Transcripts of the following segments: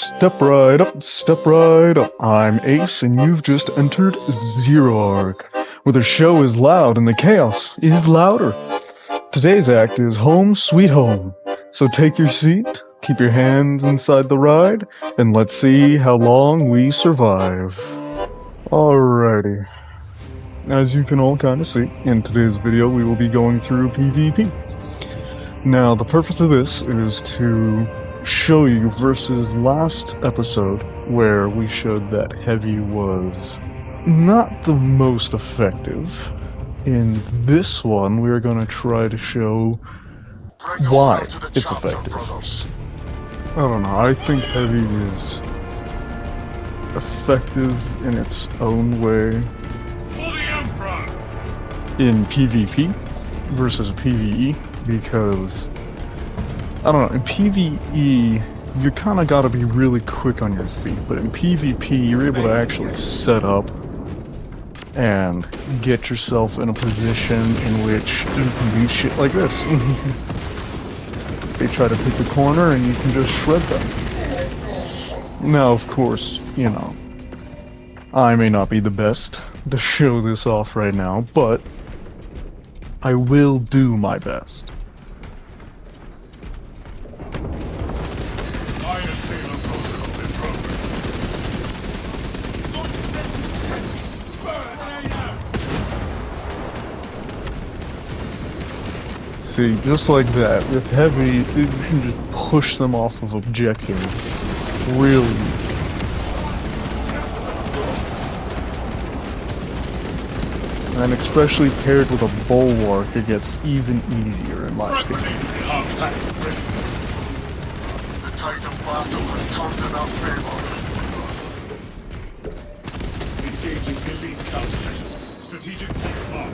Step right up, step right up. I'm Ace, and you've just entered Zero Arc, where the show is loud and the chaos is louder. Today's act is Home Sweet Home. So take your seat, keep your hands inside the ride, and let's see how long we survive. Alrighty. As you can all kind of see, in today's video we will be going through PvP. Now, the purpose of this is to show you versus last episode, where we showed that Heavy was not the most effective. In this one, we are going to try to show why it's effective. I don't know, I think Heavy is effective in its own way in PvP versus PvE, because I don't know, in PvE you kind of gotta be really quick on your feet, but in PvP you're able to actually set up and get yourself in a position in which you can do shit like this. They try to pick the corner and you can just shred them. Now, of course, you know, I may not be the best to show this off right now, but I will do my best. See, just like that, with Heavy, you can just push them off of objectives. Really. And especially paired with a bulwark, it gets even easier in my opinion. The tide of battle has turned in our favor. Engaging elite countermeasures. Strategic mark.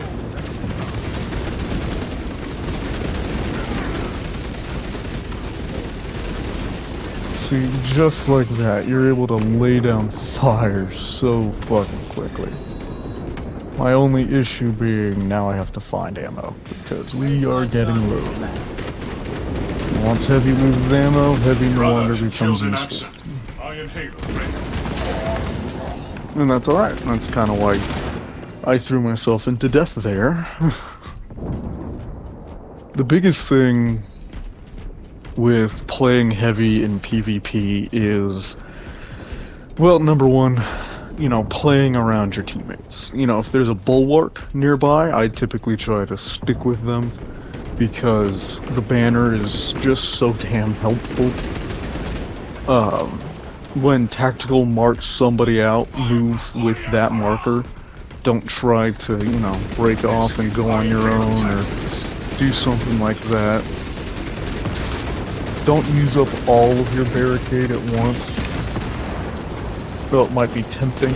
See, just like that, you're able to lay down fire so fucking quickly. My only issue being now I have to find ammo, because we are getting low. Once Heavy loses ammo, Heavy no longer becomes useful. And that's alright, that's kind of why I threw myself into death there. The biggest thing with playing Heavy in PvP is, well, number one, you know, playing around your teammates. You know, if there's a bulwark nearby, I typically try to stick with them, because the banner is just so damn helpful. When tactical marks somebody out, move with that marker. Don't try to, you know, break off and go on your own or do something like that. Don't use up all of your barricade at once, though it might be tempting.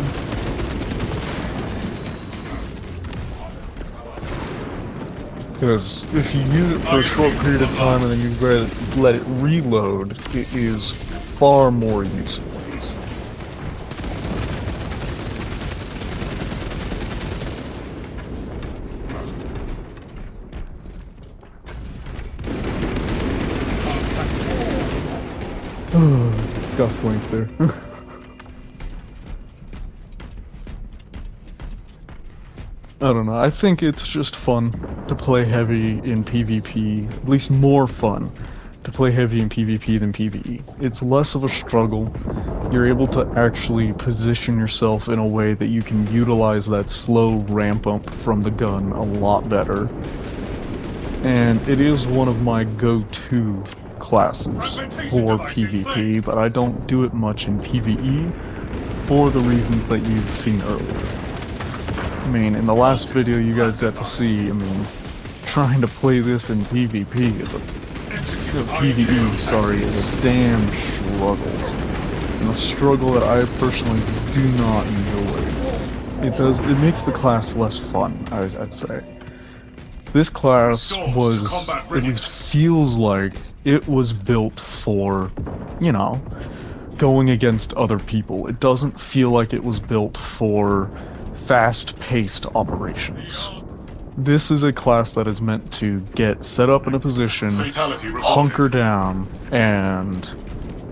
Because if you use it for a short period of time and then you let it reload, it is far more useful. Got flanked there. I don't know, I think it's just fun to play Heavy in PvP, at least more fun to play Heavy in PvP than PvE. It's less of a struggle, you're able to actually position yourself in a way that you can utilize that slow ramp up from the gun a lot better. And it is one of my go-to classes for PvP, but I don't do it much in PvE for the reasons that you've seen earlier. I mean, in the last video you guys got to see, I mean, trying to play this in PvP, PvE, sorry, is a damn struggle. And a struggle that I personally do not enjoy. It makes the class less fun, I'd say. This class was, at least feels like, it was built for, you know, going against other people. It doesn't feel like it was built for fast-paced operations. This is a class that is meant to get set up in a position, hunker down, and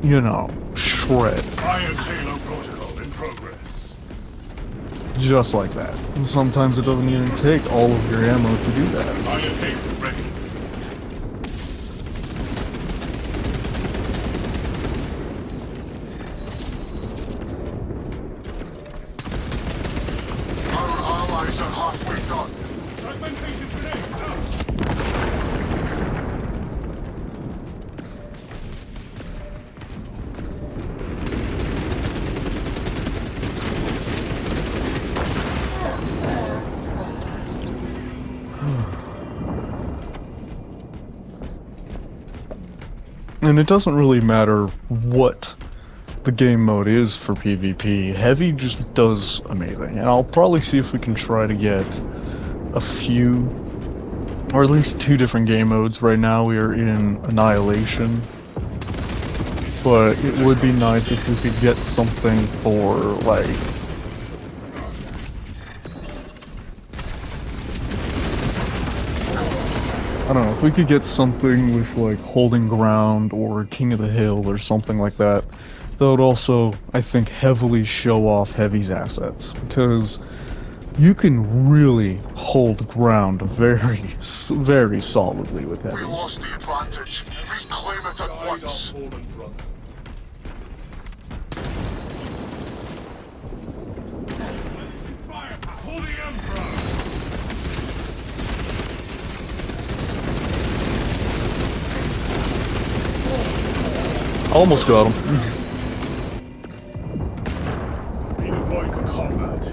you know, shred. Iron Halo protocol in progress. Just like that. And sometimes it doesn't even take all of your ammo to do that. Iron Halo ready. Our allies are halfway done. Fragmentation grenade out. And it doesn't really matter what the game mode is for PvP. Heavy just does amazing. And I'll probably see if we can try to get a few, or at least 2 different game modes. Right now we are in Annihilation. But it would be nice if we could get something for, like, I don't know, if we could get something with, like, Holding Ground or King of the Hill or something like that, that would also, I think, heavily show off Heavy's assets, because you can really hold ground very solidly with We Heavy. lost the advantage. Reclaim it at once. For the Emperor! Almost got him. Be deployed for combat.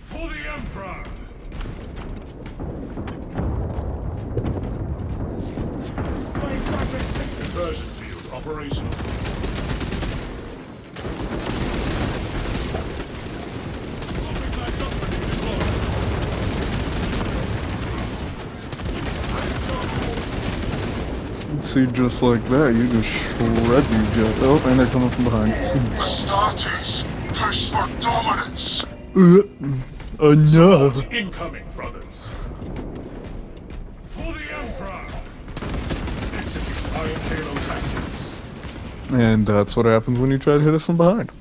For the Emperor! Conversion field operational. See, just like that, you just shred you jet. Oh, and they're coming from behind. Astartes! Push for dominance! No. Support incoming, brothers! For the Emperor! Execute Iron Halo tactics. And that's what happens when you try to hit us from behind.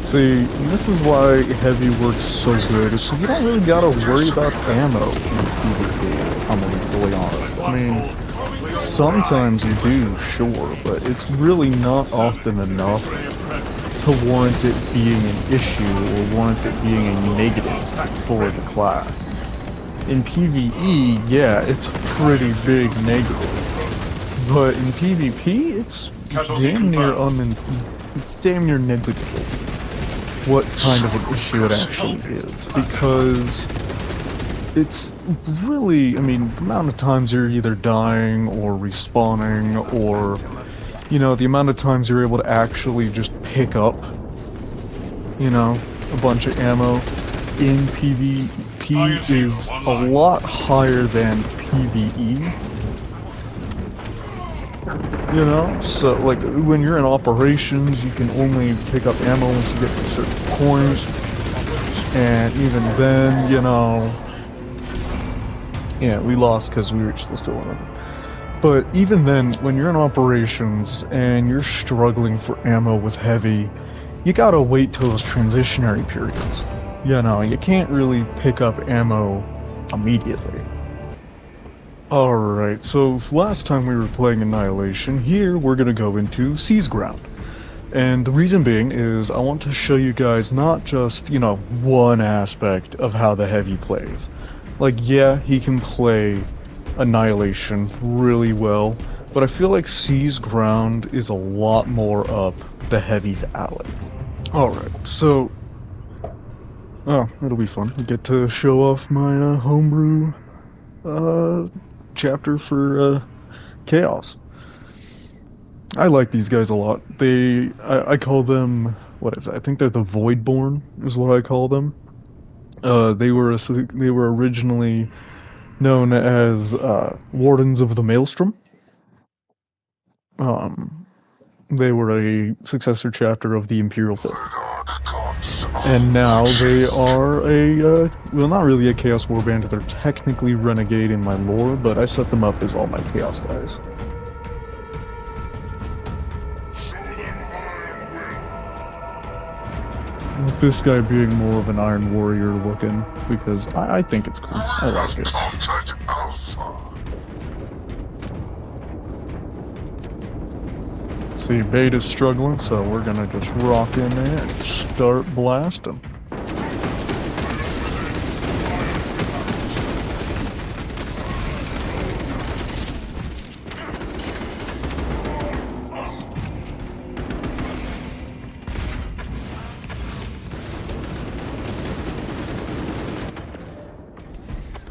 See, this is why Heavy works so good, is because you don't really gotta worry about ammo in PvP, I'm gonna be fully honest. I mean, sometimes you do, sure, but it's really not often enough to warrant it being an issue or warrant it being a negative for the class. In PvE, yeah, it's a pretty big negative, but in PvP, it's damn near negligible what kind of an issue it actually is, because it's really, I mean, the amount of times you're either dying or respawning, or, you know, the amount of times you're able to actually just pick up, you know, a bunch of ammo in PvP is a lot higher than PvE. You know, so like when you're in operations, you can only pick up ammo once you get to a certain point, and even then, you know, yeah, we lost because we reached this door. But even then, when you're in operations and you're struggling for ammo with Heavy, you gotta wait till those transitionary periods. You know, you can't really pick up ammo immediately. Alright, so last time we were playing Annihilation, here we're gonna go into Seize Ground. And the reason being is I want to show you guys not just, you know, one aspect of how the Heavy plays. Like, yeah, he can play Annihilation really well, but I feel like Seize Ground is a lot more up the Heavy's alley. Alright, so... oh, it'll be fun. I get to show off my homebrew chapter for Chaos. I like these guys a lot. I call them, what is it? I think they're the Voidborn, is what I call them. They were originally known as Wardens of the Maelstrom. Um, They were a successor chapter of the Imperial Fists. And now they are well, not really a Chaos Warband, they're technically Renegade in my lore, but I set them up as all my Chaos guys. With this guy being more of an Iron Warrior looking, because I think it's cool. I like it. See, Beta's struggling, so we're gonna just rock in there and start blasting.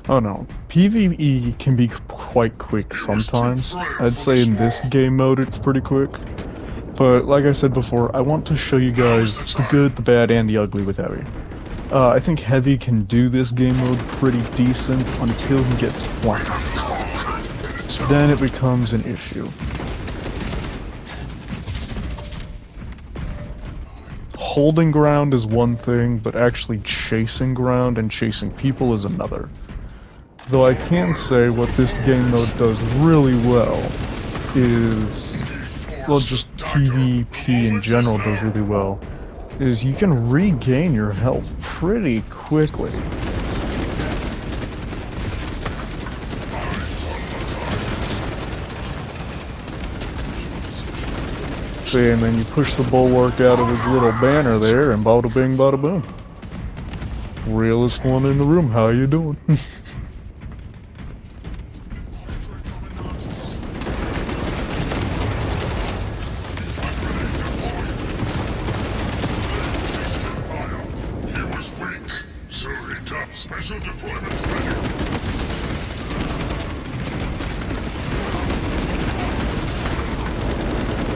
Oh no, PvE can be quite quick sometimes. I'd say in this game mode it's pretty quick. But like I said before, I want to show you guys the good, the bad, and the ugly with Heavy. I think Heavy can do this game mode pretty decent until he gets flanked. Then it becomes an issue. Holding ground is one thing, but actually chasing ground and chasing people is another. Though I can say what this game mode does really well is, well, just PvP in general does really well, is you can regain your health pretty quickly. See, and then you push the bulwark out of his little banner there, and bada bing, bada boom. Realest one in the room, how you doing? Special deployment ready.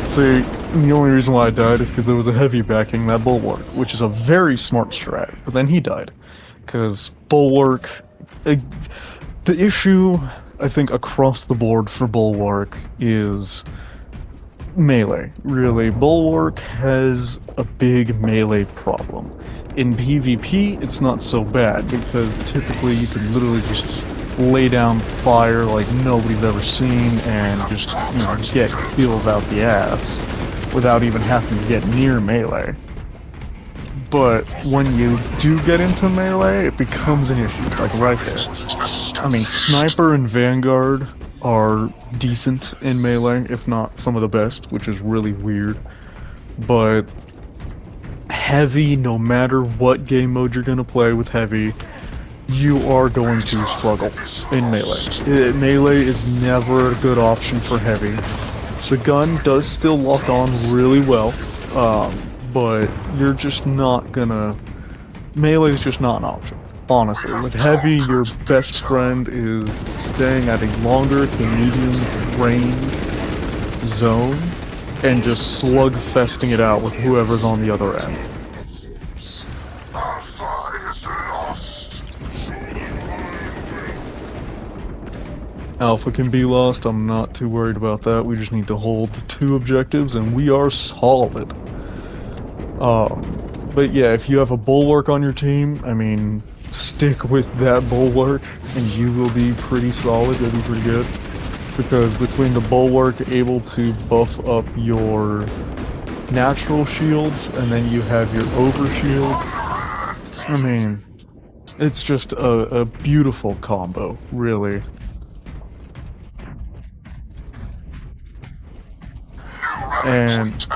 See, the only reason why I died is because there was a Heavy backing that Bulwark, which is a very smart strat, but then he died. Because Bulwark... the issue, I think, across the board for Bulwark is melee, really. Bulwark has a big melee problem. In PvP, it's not so bad, because typically you can literally just lay down fire like nobody's ever seen and just, you know, get kills out the ass without even having to get near melee. But when you do get into melee, it becomes an issue, like right there. I mean, Sniper and Vanguard are decent in melee, if not some of the best, which is really weird. But Heavy, no matter what game mode you're gonna play with Heavy, you are going to struggle in melee. Melee is never a good option for Heavy. The gun does still lock on really well, but you're just not gonna... Melee is just not an option, honestly. With Heavy, your best friend is staying at a longer to medium range zone and just slugfesting it out with whoever's on the other end. Alpha can be lost, I'm not too worried about that. We just need to hold the 2 objectives and we are solid. But yeah, if you have a Bulwark on your team, I mean, stick with that Bulwark and you will be pretty solid, you'll be pretty good. Because between the Bulwark able to buff up your natural shields and then you have your overshield, I mean, it's just a beautiful combo, really. And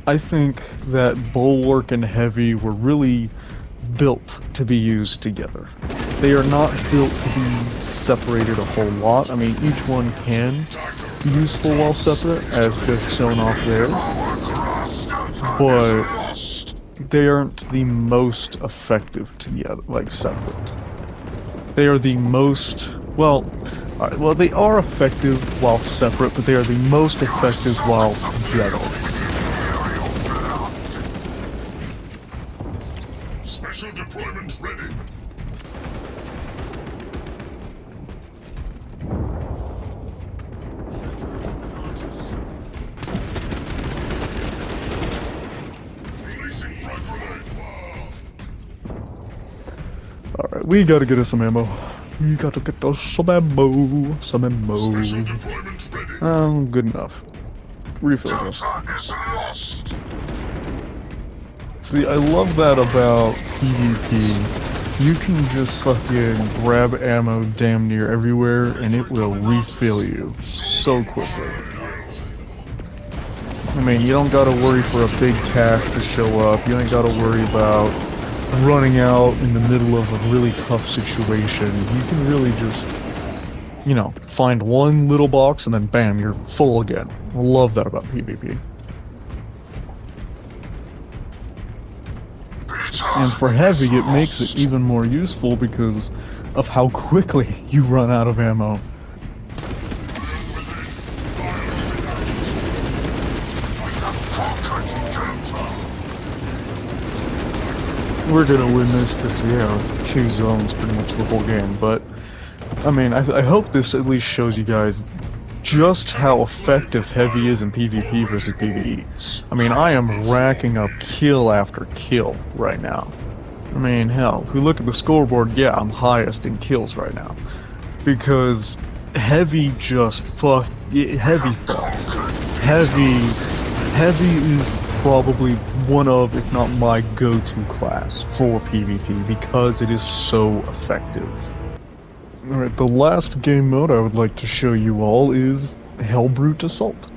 I think that Bulwark and Heavy were really built to be used together. They are not built to be separated a whole lot. I mean, each one can be useful while separate, as just shown off there. But they aren't the most effective together, like separate. They are the most, well, they are effective while separate, but they are the most effective while together. Special deployment ready. we gotta get us some ammo. We gotta get us some ammo. Some ammo. Special deployment ready. Oh, good enough. Refill this. Delta is lost. See, I love that about PvP. You can just fucking grab ammo damn near everywhere and it will refill you so quickly. I mean, you don't gotta worry for a big cache to show up. You ain't gotta worry about running out in the middle of a really tough situation. You can really just, you know, find one little box and then bam, you're full again. I love that about PvP. And for heavy, it makes it even more useful because of how quickly you run out of ammo. We're gonna win this because we have 2 zones pretty much the whole game, but I mean, I hope this at least shows you guys just how effective heavy is in PvP versus PvE. I mean, I am racking up kill after kill right now. I mean, hell, if we look at the scoreboard, yeah, I'm highest in kills right now. Because heavy just heavy fucks. Heavy is probably one of, if not my go-to class for PvP because it is so effective. Alright, the last game mode I would like to show you all is Hellbrute Assault.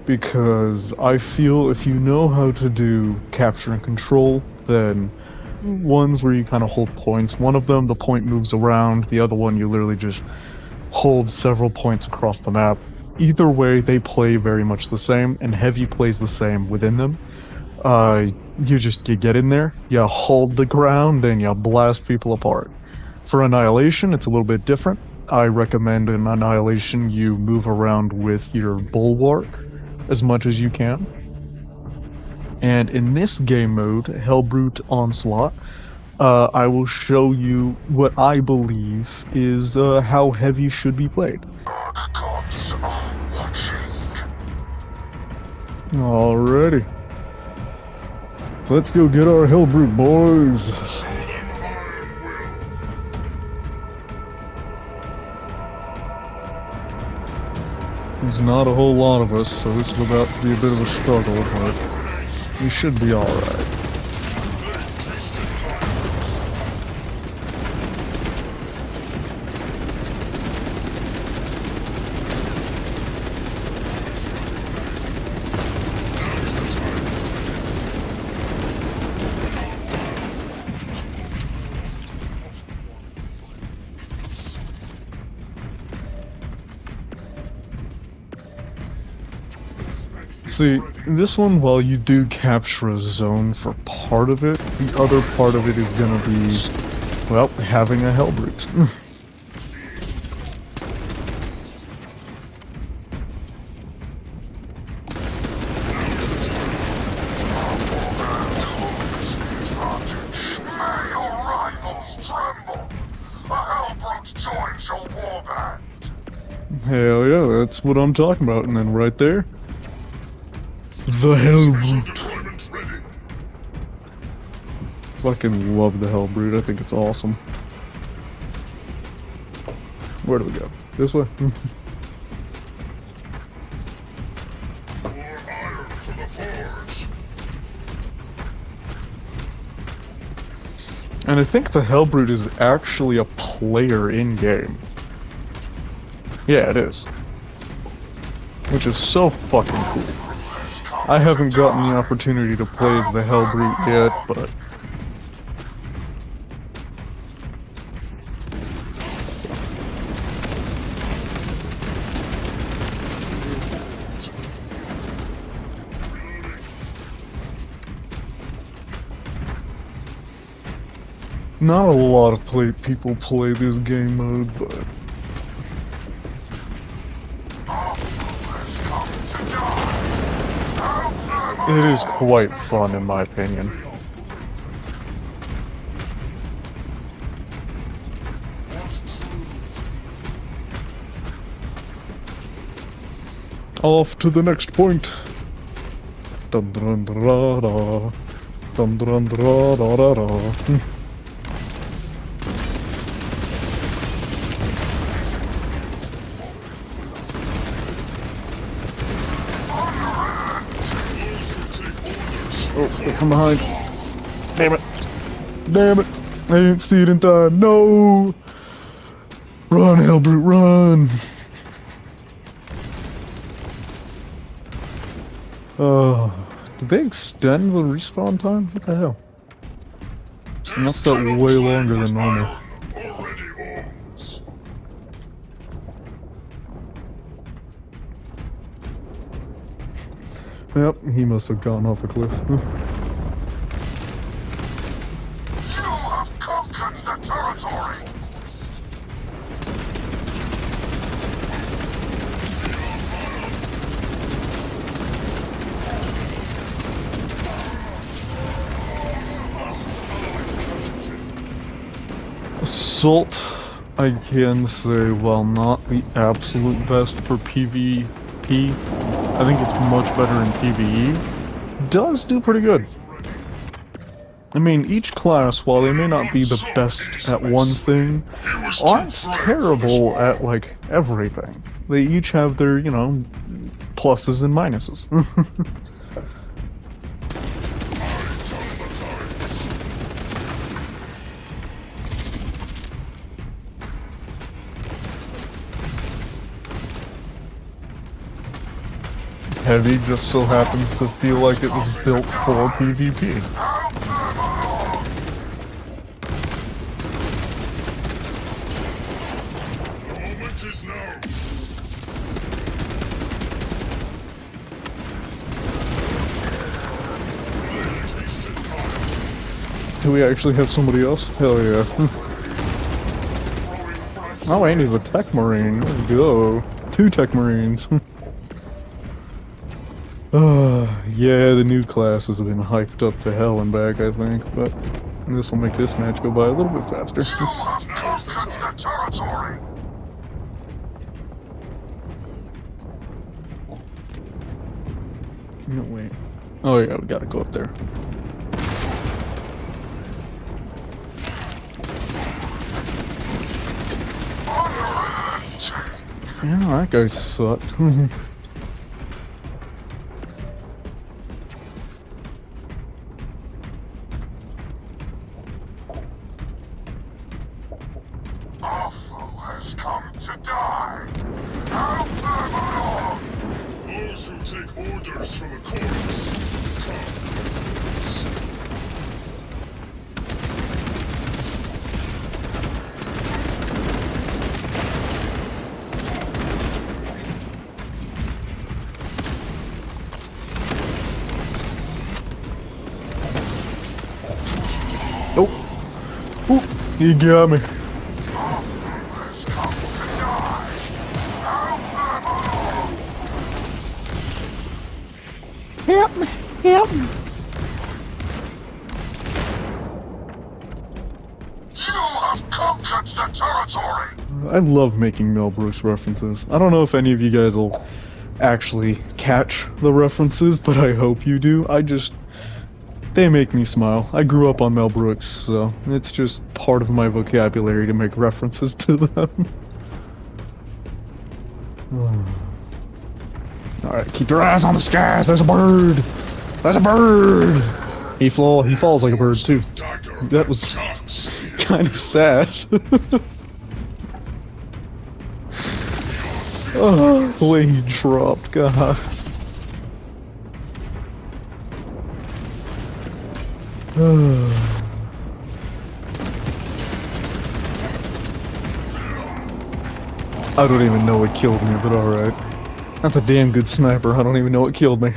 Because I feel if you know how to do capture and control, then ones where you kind of hold points, one of them the point moves around, the other one you literally just hold several points across the map. Either way, they play very much the same, and heavy plays the same within them. You get in there, you hold the ground, and you blast people apart. For Annihilation, it's a little bit different. I recommend in Annihilation you move around with your Bulwark as much as you can. And in this game mode, Hellbrute Onslaught, I will show you what I believe is how heavy should be played. Gods are watching. Alrighty. Let's go get our Hellbrute, boys. Show them iron will. There's not a whole lot of us, so this is about to be a bit of a struggle, but we should be alright. See, this one, while you do capture a zone for part of it, the other part of it is gonna be, well, having a Hellbrute. May your rivals tremble. A Hellbrute joins your warband. Hell yeah, that's what I'm talking about, and then right there, the Hellbrute. Deployment ready. Fucking love the Hellbrute, I think it's awesome. Where do we go? This way? More iron for the forge. And I think the Hellbrute is actually a player in-game. Yeah, it is. Which is so fucking cool. I haven't gotten the opportunity to play as the Hellbrute yet, but... Not a lot of people play this game mode, but... It is quite fun, in my opinion. Off to the next point. Dum dum da da. Dum dum da da da da. they're from behind. Damn it. Damn it. I didn't see it in time. No! Run, Hellbrute, run! Did they extend the respawn time? What the hell? That's got way longer than normal. Yep, he must have gone off a cliff. You have conquered the territory! Assault, I can say, while not the absolute best for PvP, I think it's much better in PvE, does do pretty good. I mean, each class, while they may not be the best at one thing, aren't terrible at, like, everything. They each have their, you know, pluses and minuses. Heavy just so happens to feel like it was built for PvP. Do we actually have somebody else? Hell yeah. Oh, and he's a tech marine. Let's go. 2 tech marines. Yeah, the new classes have been hyped up to hell and back, I think, but this will make this match go by a little bit faster. No, wait. Oh yeah, we gotta go up there. Yeah, that guy sucked. Come to die! Help them along! Those who take orders from a corpse come. Nope. Oop, he got me. Help me! Help me! You have conquered the territory! I love making Mel Brooks references. I don't know if any of you guys will actually catch the references, but I hope you do. They make me smile. I grew up on Mel Brooks, so it's just part of my vocabulary to make references to them. Alright, keep your eyes on the skies, there's a bird! There's a bird! He falls like a bird too. That was kind of sad. Oh, the way he dropped, god. I don't even know what killed me, but alright. That's a damn good sniper, I don't even know what killed me.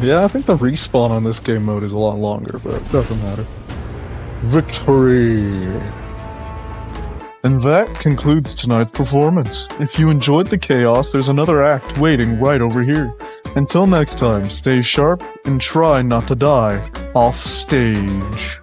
Yeah, I think the respawn on this game mode is a lot longer, but it doesn't matter. Victory! And that concludes tonight's performance. If you enjoyed the chaos, there's another act waiting right over here. Until next time, stay sharp and try not to die off stage.